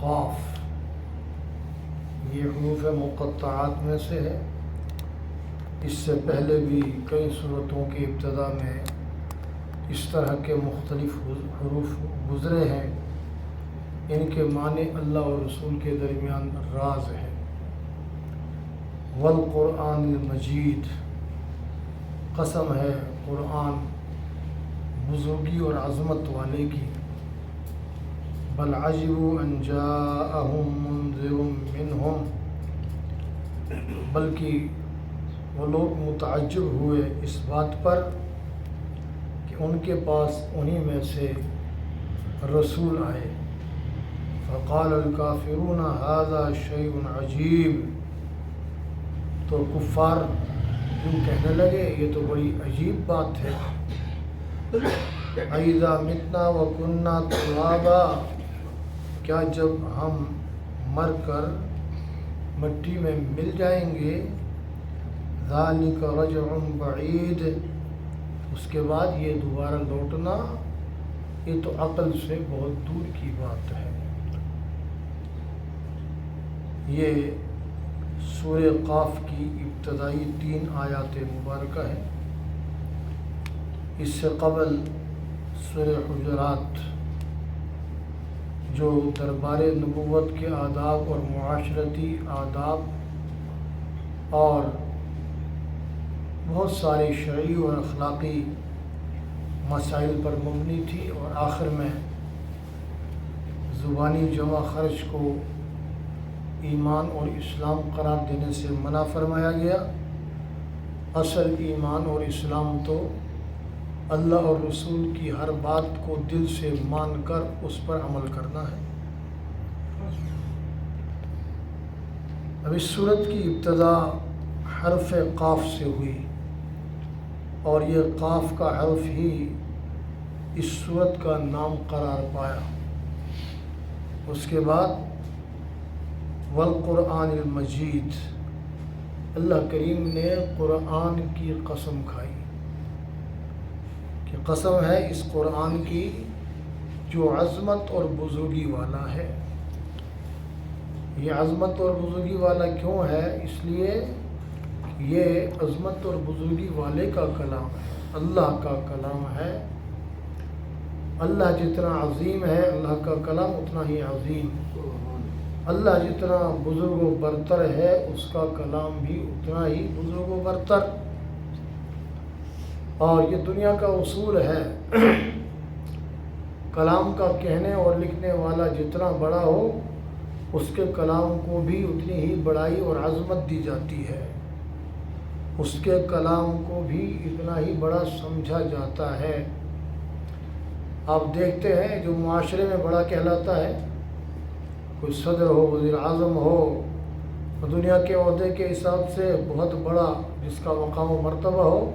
قاف یہ حروف مقطعات میں سے ہے۔ اس سے پہلے بھی کئی صورتوں کی ابتدا میں اس طرح کے مختلف حروف گزرے ہیں۔ ان کے معنی اللہ اور رسول کے درمیان راز ہے۔ والقرآن المجید، قسم ہے قرآن بزرگی اور عظمت والے کی۔ بل عجبوا ان جاءهم منذر منهم، بلکہ وہ لوگ متعجب ہوئے اس بات پر کہ ان کے پاس انہی میں سے رسول آئے۔ فقال الکافرون ھذا شیء عجیب، تو کفار یوں کہنے لگے یہ تو بڑی عجیب بات ہے۔ اذا متنا وکنا ترابا، کیا جب ہم مر کر مٹی میں مل جائیں گے، ذالک رجع بعید، اس کے بعد یہ دوبارہ لوٹنا یہ تو عقل سے بہت دور کی بات ہے۔ یہ سورہ قاف کی ابتدائی 3 آیات مبارکہ ہے۔ اس سے قبل سورہ حجرات جو دربار نبوت کے آداب اور معاشرتی آداب اور بہت سارے شرعی اور اخلاقی مسائل پر مبنی تھی، اور آخر میں زبانی جمع خرچ کو ایمان اور اسلام قرار دینے سے منع فرمایا گیا۔ اصل ایمان اور اسلام تو اللہ اور رسول کی ہر بات کو دل سے مان کر اس پر عمل کرنا ہے۔ اب اس سورت کی ابتدا حرف قاف سے ہوئی، اور یہ قاف کا حرف ہی اس سورت کا نام قرار پایا۔ اس کے بعد والقرآن المجید، اللہ کریم نے قرآن کی قسم کھائی کہ قسم ہے اس قرآن کی جو عظمت اور بزرگی والا ہے۔ یہ عظمت اور بزرگی والا کیوں ہے؟ اس لیے یہ عظمت اور بزرگی والے کا کلام ہے، اللہ کا کلام ہے۔ اللہ جتنا عظیم ہے اللہ کا کلام اتنا ہی عظیم، اللہ جتنا بزرگ و برتر ہے اس کا کلام بھی اتنا ہی بزرگ و برتر۔ اور یہ دنیا کا اصول ہے، کلام کا کہنے اور لکھنے والا جتنا بڑا ہو اس کے کلام کو بھی اتنی ہی بڑائی اور عظمت دی جاتی ہے، اس کے کلام کو بھی اتنا ہی بڑا سمجھا جاتا ہے۔ آپ دیکھتے ہیں جو معاشرے میں بڑا کہلاتا ہے، کوئی صدر ہو، وزیر اعظم ہو، دنیا کے عہدے کے حساب سے بہت بڑا جس کا مقام و مرتبہ ہو،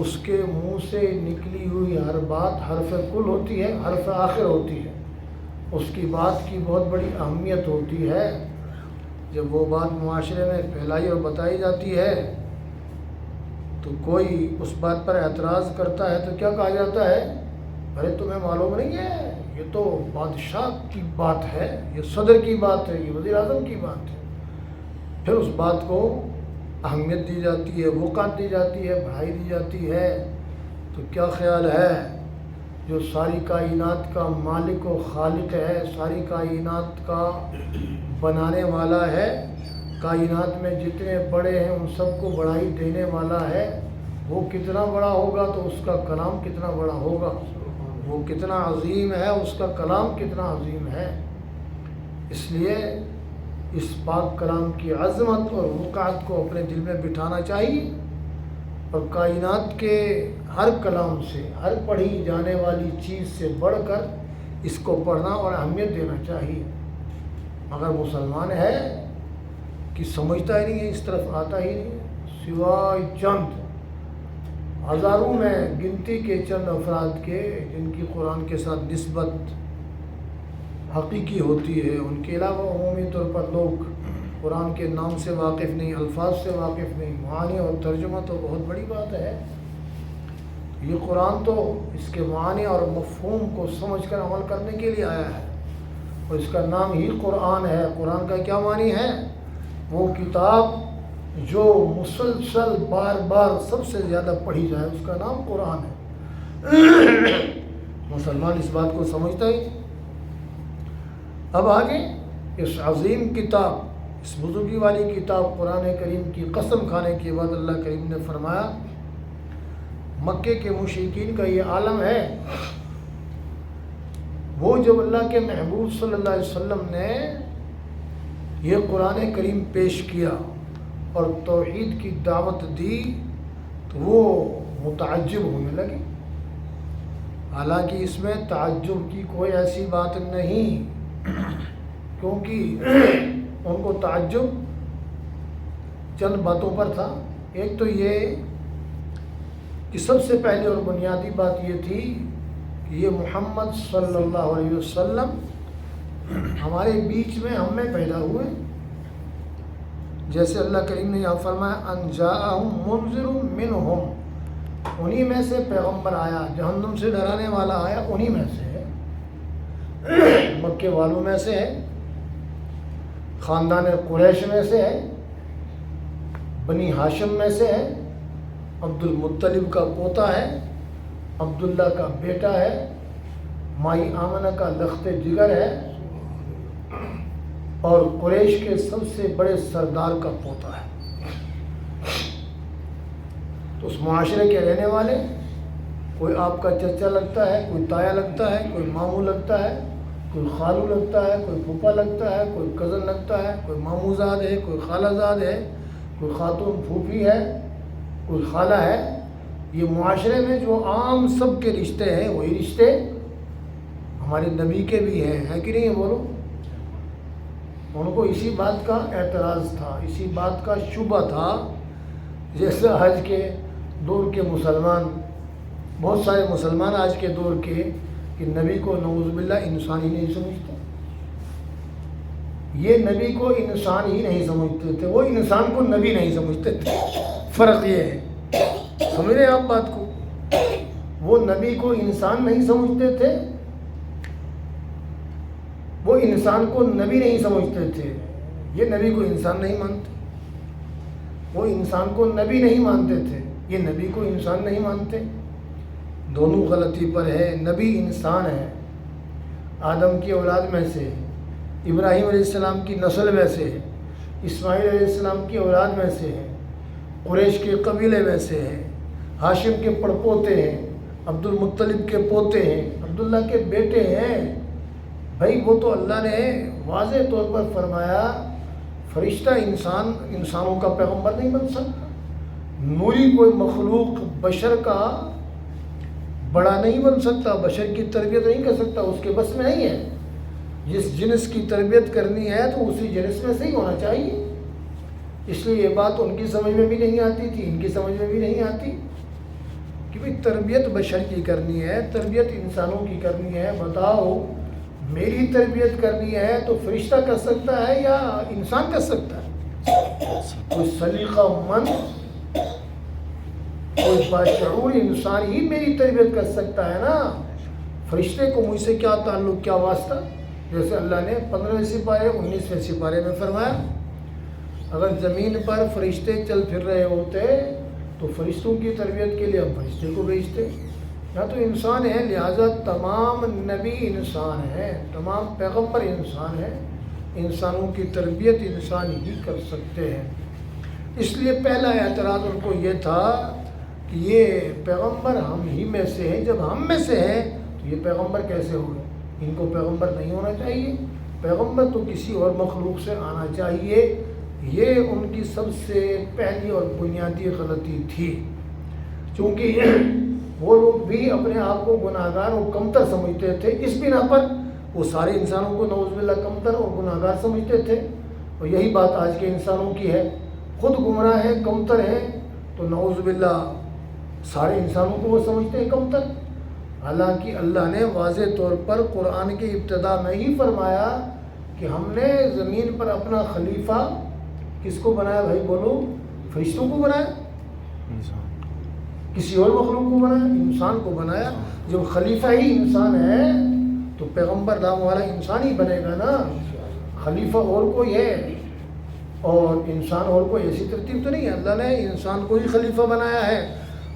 اس کے منہ سے نکلی ہوئی ہر بات حرف کل ہوتی ہے، حرف آخر ہوتی ہے، اس کی بات کی بہت بڑی اہمیت ہوتی ہے۔ جب وہ بات معاشرے میں پھیلائی اور بتائی جاتی ہے تو کوئی اس بات پر اعتراض کرتا ہے تو کیا کہا جاتا ہے؟ ارے تمہیں معلوم نہیں ہے یہ تو بادشاہ کی بات ہے، یہ صدر کی بات ہے، یہ وزیر اعظم کی بات ہے۔ پھر اس بات کو اہمیت دی جاتی ہے، وقعت دی جاتی ہے، بڑھائی دی جاتی ہے۔ تو کیا خیال ہے جو ساری کائنات کا مالک و خالق ہے، ساری کائنات کا بنانے والا ہے، کائنات میں جتنے بڑے ہیں ان سب کو بڑائی دینے والا ہے، وہ کتنا بڑا ہوگا تو اس کا کلام کتنا بڑا ہوگا، وہ کتنا عظیم ہے اس کا کلام کتنا عظیم ہے۔ اس لیے اس پاک کلام کی عظمت اور وقعت کو اپنے دل میں بٹھانا چاہیے، اور کائنات کے ہر کلام سے، ہر پڑھی جانے والی چیز سے بڑھ کر اس کو پڑھنا اور اہمیت دینا چاہیے۔ مگر مسلمان ہے کہ سمجھتا ہی نہیں ہے، اس طرف آتا ہی نہیں، سوائے چند ہزاروں میں گنتی کے چند افراد کے جن کی قرآن کے ساتھ نسبت حقیقی ہوتی ہے، ان کے علاوہ عمومی طور پر لوگ قرآن کے نام سے واقف نہیں، الفاظ سے واقف نہیں، معانی اور ترجمہ تو بہت بڑی بات ہے۔ یہ قرآن تو اس کے معانی اور مفہوم کو سمجھ کر عمل کرنے کے لیے آیا ہے، اور اس کا نام ہی قرآن ہے۔ قرآن کا کیا معنی ہے؟ وہ کتاب جو مسلسل بار بار سب سے زیادہ پڑھی جائے، اس کا نام قرآن ہے۔ مسلمان اس بات کو سمجھتا ہی۔ اب آگے اس عظیم کتاب، اس بزرگی والی کتاب قرآن کریم کی قسم کھانے کے بعد اللہ کریم نے فرمایا، مکے کے مشرکین کا یہ عالم ہے، وہ جب اللہ کے محبوب صلی اللہ علیہ وسلم نے یہ قرآن کریم پیش کیا اور توحید کی دعوت دی تو وہ متعجب ہونے لگے۔ حالانکہ اس میں تعجب کی کوئی ایسی بات نہیں، کیونکہ ان کو تعجب چند باتوں پر تھا۔ ایک تو یہ کہ سب سے پہلے اور بنیادی بات یہ تھی کہ یہ محمد صلی اللہ علیہ وسلم ہمارے بیچ میں ہم میں پیدا ہوئے، جیسے اللہ کریم نے یہاں فرمایا ان جاءہم منذر منہم، انہی میں سے پیغمبر آیا، جہنم سے ڈرانے والا آیا، انہی میں سے ہے، مکے والوں میں سے ہے، خاندان قریش میں سے ہے، بنی ہاشم میں سے ہے، عبد المطلب کا پوتا ہے، عبداللہ کا بیٹا ہے، مائی آمنہ کا لخت جگر ہے، اور قریش کے سب سے بڑے سردار کا پوتا ہے۔ تو اس معاشرے کے رہنے والے، کوئی آپ کا چچا لگتا ہے، کوئی تایا لگتا ہے، کوئی ماموں لگتا ہے، کوئی خالو لگتا ہے، کوئی پھوپھا لگتا ہے، کوئی کزن لگتا ہے، کوئی ماموں زاد ہے، کوئی خالہ زاد ہے، کوئی خاتون پھوپھی ہے، کوئی خالہ ہے۔ یہ معاشرے میں جو عام سب کے رشتے ہیں وہی رشتے ہمارے نبی کے بھی ہیں، ہے کہ نہیں؟ بولو۔ ان کو اسی بات کا اعتراض تھا، اسی بات کا شبہ تھا، جیسا آج کے دور کے مسلمان، بہت سارے مسلمان آج کے دور کے، کہ نبی کو نعوذ باللہ انسان ہی نہیں سمجھتے۔ یہ نبی کو انسان ہی نہیں سمجھتے تھے، وہ انسان کو نبی نہیں سمجھتے تھے۔ فرق یہ ہے، سمجھ رہے ہیں آپ بات کو؟ وہ نبی کو انسان نہیں سمجھتے تھے، وہ انسان کو نبی نہیں سمجھتے تھے۔ یہ نبی کو انسان نہیں مانتے، وہ انسان کو نبی نہیں مانتے تھے، یہ نبی کو انسان نہیں مانتے۔ دونوں غلطی پر ہے۔ نبی انسان ہے، آدم کی اولاد میں سے، ابراہیم علیہ السلام کی نسل میں سے، اسماعیل علیہ السلام کی اولاد میں سے ہے، قریش کے قبیلے میں سے ہے، ہاشم کے پڑپوتے ہیں، عبد المطلب کے پوتے ہیں، عبداللہ کے بیٹے ہیں۔ بھائی وہ تو اللہ نے واضح طور پر فرمایا، فرشتہ انسانوں کا پیغمبر نہیں بن سکتا، نوری کوئی مخلوق بشر کا بڑا نہیں بن سکتا، بشر کی تربیت نہیں کر سکتا، اس کے بس میں نہیں ہے۔ جس جنس کی تربیت کرنی ہے تو اسی جنس میں سے ہی ہونا چاہیے۔ اس لیے یہ بات ان کی سمجھ میں بھی نہیں آتی تھی، ان کی سمجھ میں بھی نہیں آتی کہ بھئی تربیت بشر کی کرنی ہے، تربیت انسانوں کی کرنی ہے۔ بتاؤ، میری تربیت کرنی ہے تو فرشتہ کر سکتا ہے یا انسان کر سکتا ہے؟ کوئی سلیقہ مند، کوئی باشعور انسان ہی میری تربیت کر سکتا ہے نا۔ فرشتے کو مجھ سے کیا تعلق، کیا واسطہ؟ جیسے اللہ نے 15ویں سپارے 19ویں سپارے میں فرمایا، اگر زمین پر فرشتے چل پھر رہے ہوتے تو فرشتوں کی تربیت کے لیے ہم فرشتے کو بھیجتے۔ یا تو انسان ہے، لہٰذا تمام نبی انسان ہیں، تمام پیغمبر انسان ہیں، انسانوں کی تربیت انسان ہی کر سکتے ہیں۔ اس لیے پہلا اعتراض ان کو یہ تھا کہ یہ پیغمبر ہم ہی میں سے ہیں، جب ہم میں سے ہیں تو یہ پیغمبر کیسے ہوئے؟ ان کو پیغمبر نہیں ہونا چاہیے، پیغمبر تو کسی اور مخلوق سے آنا چاہیے۔ یہ ان کی سب سے پہلی اور بنیادی غلطی تھی، چونکہ وہ لوگ بھی اپنے آپ کو گناہگار اور کمتر سمجھتے تھے، اس بنا پر وہ سارے انسانوں کو نعوذ باللہ کمتر اور گناہگار سمجھتے تھے۔ اور یہی بات آج کے انسانوں کی ہے، خود گمراہ ہیں، کمتر ہیں، تو نعوذ باللہ سارے انسانوں کو وہ سمجھتے ہیں کمتر۔ حالانکہ اللہ نے واضح طور پر قرآن کی ابتدا میں ہی فرمایا کہ ہم نے زمین پر اپنا خلیفہ کس کو بنایا؟ بھائی بولو، فرشتوں کو بنایا؟ کسی اور مخلوق کو بنایا؟ انسان کو بنایا۔ جب خلیفہ ہی انسان ہے تو پیغمبر نام والا انسان ہی بنے گا نا، خلیفہ اور کوئی ہے اور انسان اور کوئی ایسی ترتیب تو نہیں ہے. اللہ نے انسان کو ہی خلیفہ بنایا ہے،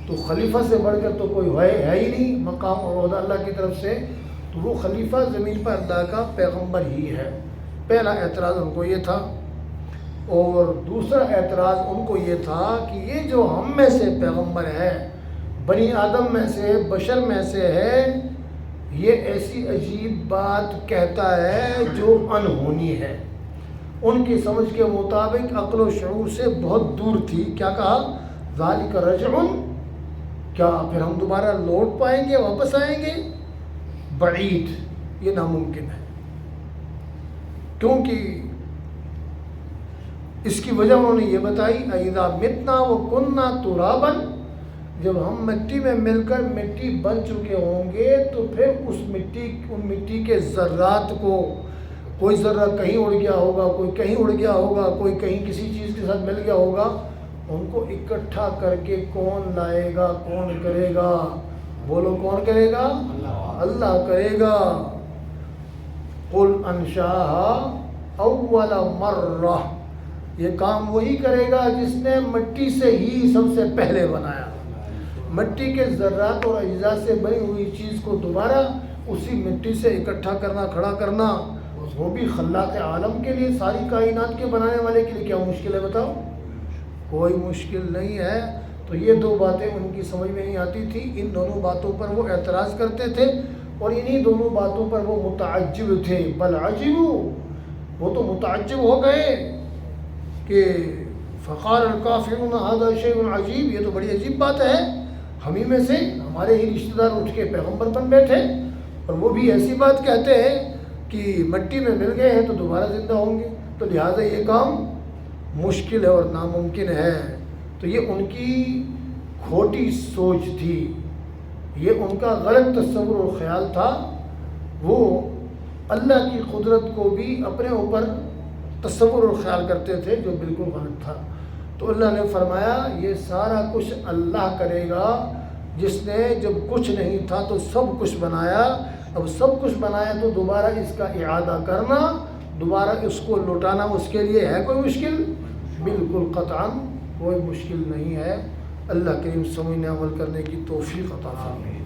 تو خلیفہ سے بڑھ کر تو کوئی ہے ہی نہیں مقام اور عہدہ اللہ کی طرف سے. تو وہ خلیفہ زمین پر اللہ کا پیغمبر ہی ہے. پہلا اعتراض ان کو یہ تھا. اور دوسرا اعتراض ان کو یہ تھا کہ یہ جو ہم میں سے پیغمبر ہے، بنی آدم میں سے، بشر میں سے ہے، یہ ایسی عجیب بات کہتا ہے جو انہونی ہے. ان کی سمجھ کے مطابق عقل و شعور سے بہت دور تھی. کیا کہا؟ ذالک رجع، کیا پھر ہم دوبارہ لوٹ پائیں گے، واپس آئیں گے؟ بعید، یہ ناممکن ہے. کیونکہ اس کی وجہ انہوں نے یہ بتائی، اذا متنا وکننا ترابا، جب ہم مٹی میں مل کر مٹی بن چکے ہوں گے تو پھر ان مٹی کے ذرات کو، کوئی ذرہ کہیں اڑ گیا ہوگا، کوئی کہیں اڑ گیا ہوگا، کوئی کہیں کسی چیز کے ساتھ مل گیا ہوگا، ان کو اکٹھا کر کے کون لائے گا، کون کرے گا؟ بولو کون کرے گا؟ اللہ کرے گا. قل انشاء اول مرہ، یہ کام وہی کرے گا جس نے مٹی سے ہی سب سے پہلے بنایا. مٹی کے ذرات اور اجزاء سے بنی ہوئی چیز کو دوبارہ اسی مٹی سے اکٹھا کرنا، کھڑا کرنا، وہ بھی خلاق عالم کے لیے، ساری کائنات کے بنانے والے کے لیے کیا مشکل ہے؟ بتاؤ، کوئی مشکل نہیں ہے. تو یہ دو باتیں ان کی سمجھ میں نہیں آتی تھی. ان دونوں باتوں پر وہ اعتراض کرتے تھے اور انہی دونوں باتوں پر وہ متعجب تھے. بل عجبوا، وہ تو متعجب ہو گئے کہ فقال الکافرون ھذا شیء عجیب، یہ تو بڑی عجیب بات ہے. ہم ہی میں سے ہمارے ہی رشتہ دار اٹھ کے پیغمبر بن بیٹھے اور وہ بھی ایسی بات کہتے ہیں کہ مٹی میں مل گئے ہیں تو دوبارہ زندہ ہوں گے. تو لہٰذا یہ کام مشکل ہے اور ناممکن ہے. تو یہ ان کی کھوٹی سوچ تھی، یہ ان کا غلط تصور اور خیال تھا. وہ اللہ کی قدرت کو بھی اپنے اوپر تصور اور خیال کرتے تھے جو بالکل غلط تھا. تو اللہ نے فرمایا یہ سارا کچھ اللہ کرے گا جس نے جب کچھ نہیں تھا تو سب کچھ بنایا. اب سب کچھ بنایا تو دوبارہ اس کا اعادہ کرنا، دوبارہ اس کو لوٹانا اس کے لیے ہے کوئی مشکل؟ بالکل قطعاً کوئی مشکل نہیں ہے. اللہ کریم سمجھنے عمل کرنے کی توفیق عطا فرمائے.